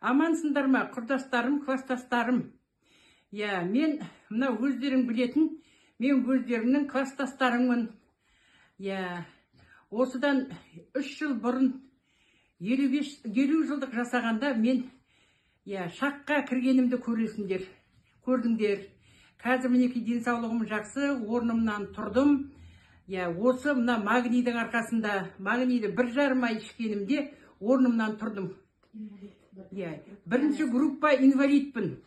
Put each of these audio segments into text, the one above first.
Амансыңдар ма, құрдастарым, класстастарым? Мен мына өздерің білетін, мен өздеріңнің класстастарыңмын. Осыдан 3 жыл бұрын 50 жылдық жасағанда мен шаққа кіргенімді көрдіңдер. Қазір мінекей денсаулығым жақсы, орнымнан тұрдым. Осы мына магнийдің арқасында, магнийді 1,5 ай ішкенімде орнымнан тұрдым. Бірінші группа инвалидпін.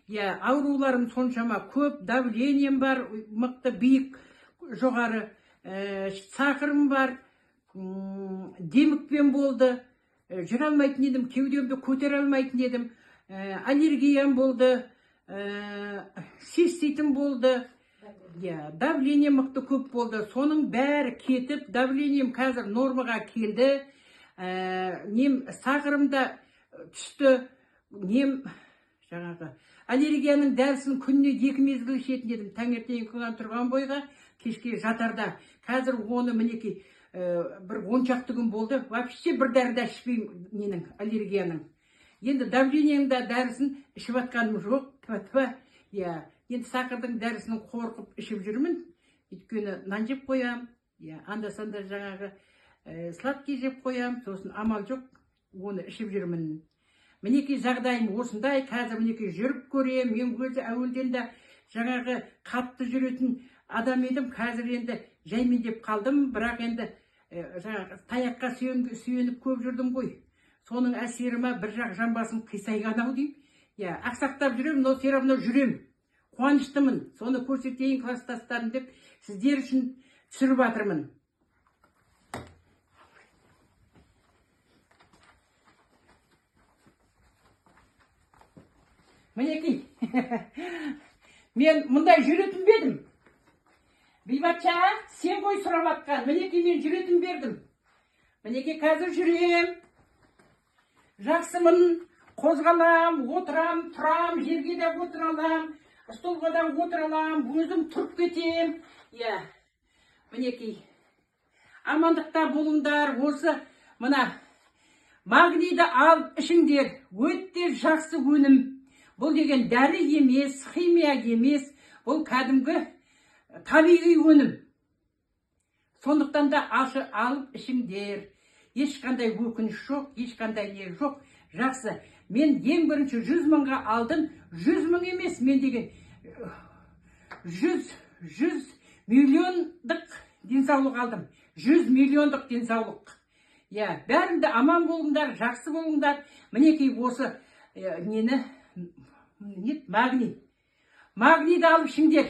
Ауруларым соншама көп, давлением бар, мықты биік, жоғары, сақырым бар, демікпен болды, жүре алмайтын едім, кеудемді көтере алмайтын едім, аллергиям болды, сеститім болды, давление мықты көп болды. Соның бәрі кетіп, давлением қазір нормаға келді, сақырымда түсті, аллергияның дәрісін күніне 2 мезгіл ішетін едім, таңертең тұрған бойға, кешке жатарда. Қазір оны мінекей бір 10 шақты күн болды, вообще бір дәрі ішпеймін аллергияның. Енді давлениеңді дәрісін ішіп атқаным жоқ. Енді сақырдың дәрісінің қорқып ішіп жүрмін. Өйткені нан жеп қоям, анда-санда сладкий жеп қоям, сосын амал жоқ, оны ішіп жүрмін. Мінекей жағдайым осындай, қазір мінекей жүріп көрем. Мен өзі әуелден де қатты жүретін адам едім, қазір енді жаймен деп қалдым, бірақ енді таяққа сүйеніп көп жүрдім ғой. Соның әсері ма, бір жақ жамбасым қисайған-ау дейм. Ақсақтап жүрем, но все равно жүрем. Қуаныштымын. Соны көрсетейін класстастарым деп сіздер үшін түсіріп жатырмын. Мінекей, мен мұндай жүретін бедім. Бейбатша, сен ғой сұрап атқан. Мінекей, мен жүретін бердім. Мінекей, қазір жүрем. Жақсымын, қозғалам, отырам, тұрам, жерге де отыралам, столға да отыралам, өзім тұрып кетем. Мінекей, амандықта болыңдар. Осы мына магнийді алып ішіңдер. Өте жақсы өнім. Бұл деген дәрі емес, химия емес, бұл кәдімгі табиғи өнім. Сондықтан да алып ішіңдер. Ешқандай өкініш жоқ, ешқандай не жоқ. Жақсы. Мен ең бірінші 100 мыңға алдым. 100 мың емес, мен деген 100 миллиондық денсаулық алдым. 100 миллиондық денсаулық. Бәрінде аман болыңдар, жақсы болыңдар. Мінекей осы магнийді алып ішіңдер.